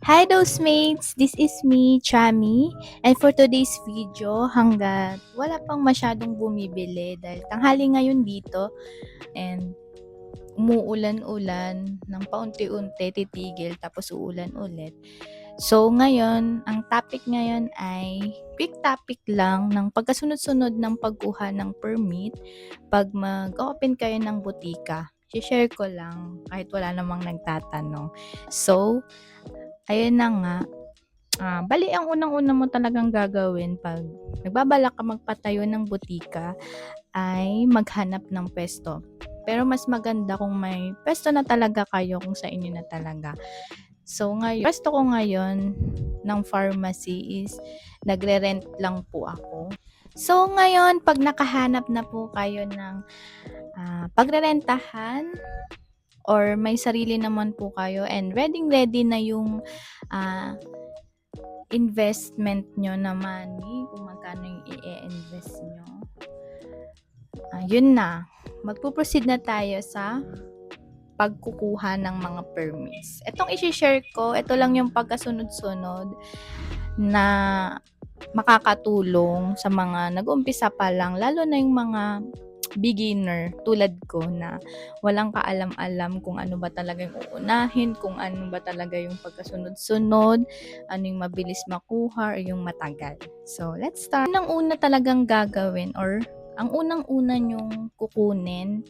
Hi those mates! This is me, Chami. And for today's video, hanggat wala pang masyadong bumibili dahil tanghali ngayon dito and umuulan-ulan ng paunti-unti, titigil tapos uulan ulit. So ngayon, ang topic ngayon ay quick topic lang ng pagkasunod-sunod ng pagkuha ng permit pag mag-open kayo ng butika. I-share ko lang kahit wala namang nagtatanong. So, ayun na nga. Bali ang unang-una mo talagang gagawin 'pag nagbabalak ka magpatayo ng butika ay maghanap ng puwesto. Pero mas maganda kung may puwesto na talaga kayo kung sa inyo na talaga. So puwesto ko ngayon ng pharmacy is nagre-rent lang po ako. So ngayon 'pag nakahanap na po kayo ng, pagrerentahan or may sarili naman po kayo and reading-ready na yung, investment nyo na money, kung magkano yung i-invest nyo. Yun na, magpo-proceed na tayo sa pagkukuha ng mga permits. Itong i-share ko, ito lang yung pagkasunod-sunod na makakatulong sa mga nag-uumpisa pa lang, lalo na yung mga beginner tulad ko na walang kaalam-alam kung ano ba talaga yung uunahin, kung ano ba talaga yung pagkasunod-sunod, ano yung mabilis makuha or yung matagal. So, let's start. Unang-una talagang gagawin or ang unang-una nyong kukunin,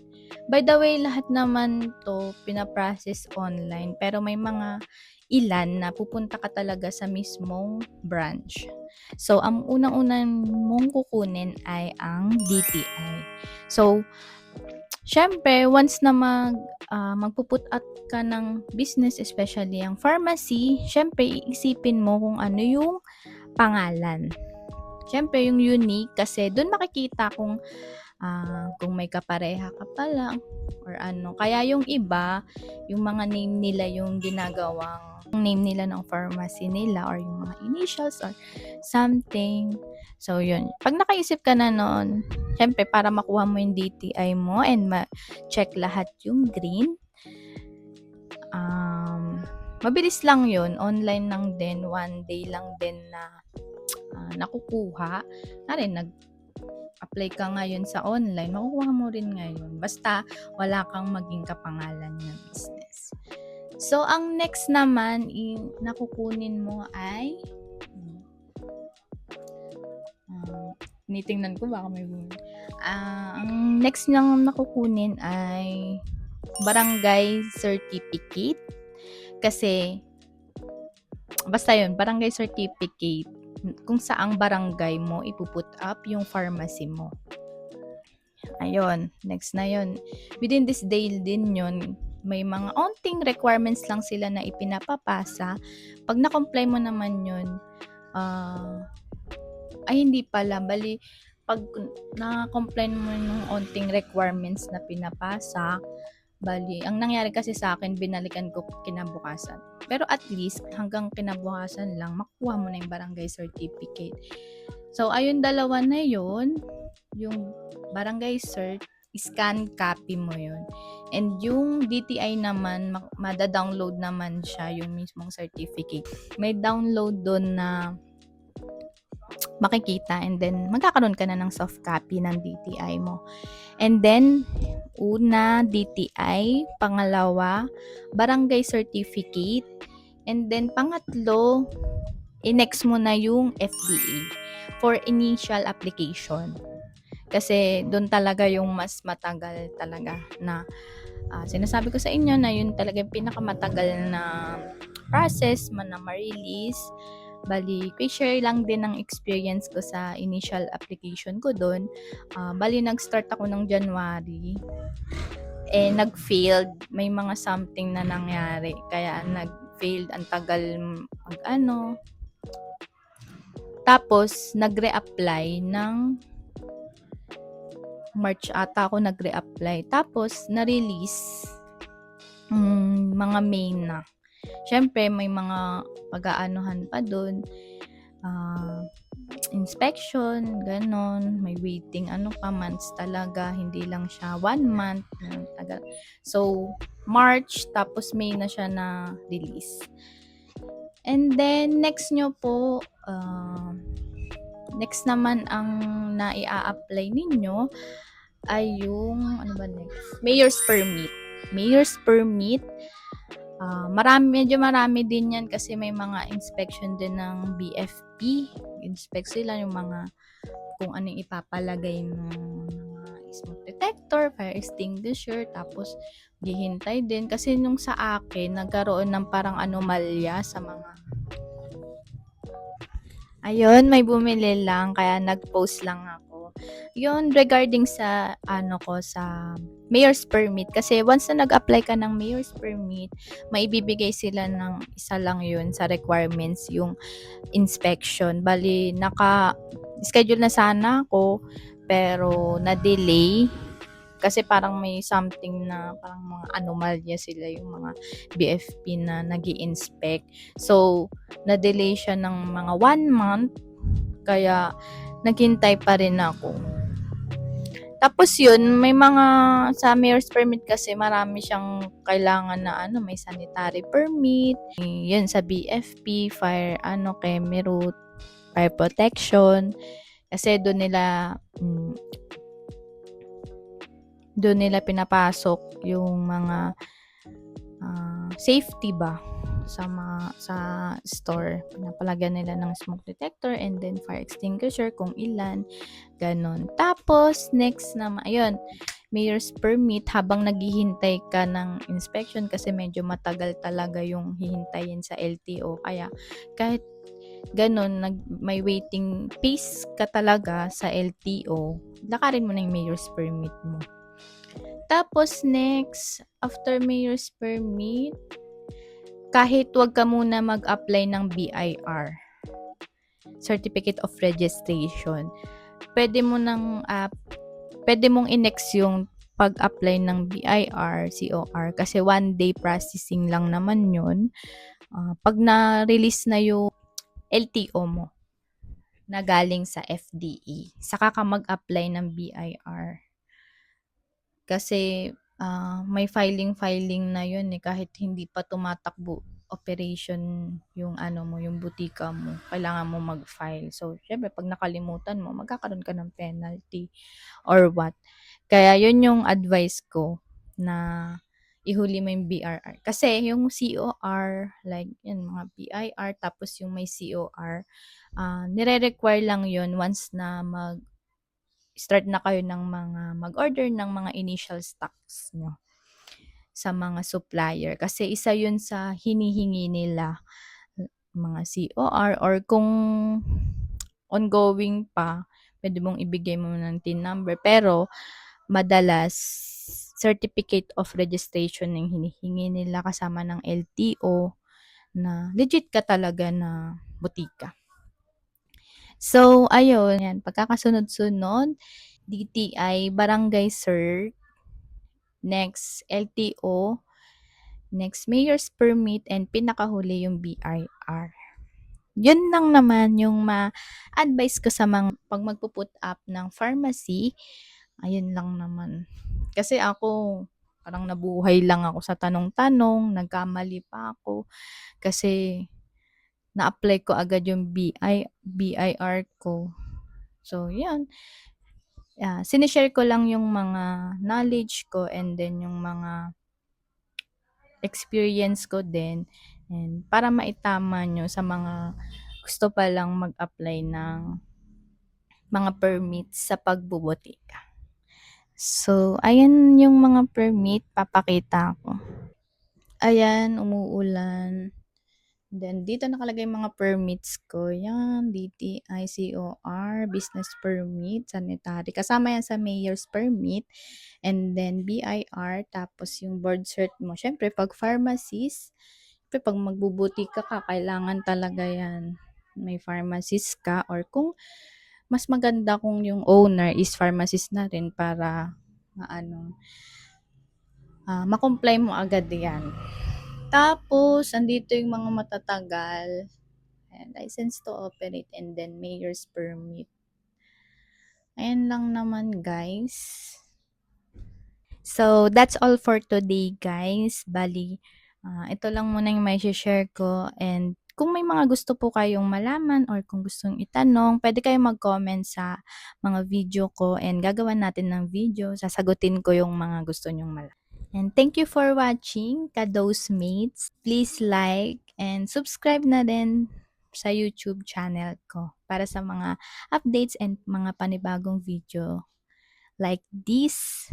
by the way, lahat naman to pinaprocess online pero may mga ilan na pupunta ka talaga sa mismong branch. So, ang unang-unang mong kukunin ay ang DTI. So, syempre, once na magpuput out ka ng business, especially ang pharmacy, syempre, iisipin mo kung ano yung pangalan. Syempre, yung unique kasi doon makikita kung may kapareha ka pala or ano. Kaya yung iba, yung mga name nila yung ginagawang name nila ng pharmacy nila or yung mga initials or something. So, yun. Pag nakaisip ka na noon, syempre, para makuha mo yung DTI mo and ma-check lahat yung green, mabilis lang yun. Online lang din. One day lang din na nakukuha. Nag-apply ka ngayon sa online, makukuha mo rin ngayon. Basta wala kang maging kapangalan ng business. So, ang next naman, nakukunin mo ay tinitingnan ko baka may ang next nang nakukunin ay barangay certificate kasi basta yun, barangay certificate kung saang barangay mo ipuput up yung pharmacy mo. Ayun, next na yun. Within this day din yun, may mga onting requirements lang sila na ipinapapasa. Pag na-comply mo naman yun, hindi pala. Bali, pag na-comply mo yung onting requirements na pinapasa, bali, ang nangyari kasi sa akin, binalikan ko kinabukasan. Pero at least, hanggang kinabukasan lang, makuha mo na yung barangay certificate. So, ayun, dalawa na yun. Yung barangay cert, scan copy mo yun. And yung DTI naman, mada-download naman siya, yung mismong certificate. May download doon na makikita and then magkakaroon ka na ng soft copy ng DTI mo. And then, una, DTI, pangalawa, barangay certificate, and then pangatlo, i-next mo na yung FDA for initial application. Kasi doon talaga yung mas matagal talaga na sinasabi ko sa inyo na yun talaga yung pinakamatagal na process na ma-release. Bali, share lang din ng experience ko sa initial application ko doon. Bali, nag-start ako ng January. Nag-failed. May mga something na nangyari. Kaya nag-failed. Ang tagal Tapos, nag-reapply ng March ata ako nag-reapply. Tapos, na-release mga May na. Siyempre, may mga pag-aanuhan pa doon. Inspection, ganon. May waiting months talaga. Hindi lang siya 1 month. So, March, tapos May na siya na release. And then, next nyo po, next naman ang naia-apply ninyo ay yung, ano ba next? Mayor's permit. Mayor's permit, medyo marami din yan kasi may mga inspection din ng BFP. Inspect sila yung mga kung ano yung ipapalagay ng mga smoke detector, fire extinguisher, tapos gihintay din. Kasi nung sa akin, nagkaroon ng parang anomalya sa mga ayun, may bumili lang kaya nag-post lang ako. Yun regarding sa sa mayor's permit kasi once na nag-apply ka ng mayor's permit, maibibigay sila ng isa lang yun sa requirements yung inspection. Bali naka-schedule na sana ako pero na-delay kasi parang may something na parang mga anomalya sila yung mga BFP na nag-i-inspect. So, na-delay siya ng mga 1 month kaya naghintay pa rin ako. Tapos yun, may mga sa mayor's permit kasi marami siyang kailangan na may sanitary permit, yun sa BFP, fire Kemerut, fire protection. Kasi doon nila pinapasok yung mga safety ba sa store. Pinapalagyan nila ng smoke detector and then fire extinguisher kung ilan, ganon. Tapos next naman, ayun, mayor's permit habang naghihintay ka ng inspection kasi medyo matagal talaga yung hihintayin sa LTO. Kaya kahit ganon, may waiting pace ka talaga sa LTO, lakarin mo na yung mayor's permit mo. Tapos next, after mayor's permit, kahit wag ka muna mag-apply ng BIR, Certificate of Registration, pwede mong i-next yung pag-apply ng BIR, COR, kasi 1 day processing lang naman yun. Pag na-release na yung LTO mo na galing sa FDE, saka ka mag-apply ng BIR. Kasi may filing na yun kahit hindi pa tumatakbo operation yung yung butika mo, kailangan mo mag-file. So, syempre, pag nakalimutan mo, magkakaroon ka ng penalty or what. Kaya yun yung advice ko na ihuli mo yung BRR. Kasi yung COR, like yun, mga BIR, tapos yung may COR, nire-require lang yun once na start na kayo ng mag-order ng mga initial stocks nyo sa mga supplier. Kasi isa yun sa hinihingi nila, mga COR, or kung ongoing pa, pwede mong ibigay mo ng TIN number. Pero, madalas, certificate of registration yung hinihingi nila kasama ng LTO na legit ka talaga na butika. So, ayun, yan, pagkakasunod-sunod, DTI, Barangay Cert, next LTO, next Mayor's Permit, and pinakahuli yung BIR. Yun lang naman yung ma-advise ko sa mga pag magpo-put up ng pharmacy. Ayun lang naman. Kasi ako, parang nabuhay lang ako sa tanong-tanong, nagkamali pa ako. Kasi na-apply ko agad yung BIR ko. So, yan. Sinishare ko lang yung mga knowledge ko and then yung mga experience ko din and para maitama nyo sa mga gusto pa lang mag-apply ng mga permits sa pagbubotika. So, ayan yung mga permit, papakita ko. Ayan, umuulan. Then, dito nakalagay yung mga permits ko. Yan, DTI, COR, business permit, sanitary. Kasama yan sa mayor's permit. And then, BIR, tapos yung board cert mo. Siyempre, pag pharmacist, pag magbubutika ka, kailangan talaga yan. May pharmacist ka or kung mas maganda kung yung owner is pharmacist na rin para ma-comply mo agad yan. Tapos, andito yung mga matatagal. Ayan, license to operate and then mayor's permit. Ayan lang naman, guys. So, that's all for today, guys. Bali, ito lang muna yung may share ko and kung may mga gusto po kayong malaman or kung gustong itanong, pwede kayong mag-comment sa mga video ko and gagawan natin ng video. Sasagutin ko yung mga gusto nyong malaman. And thank you for watching, Kados Mates. Please like and subscribe na din sa YouTube channel ko para sa mga updates and mga panibagong video like this.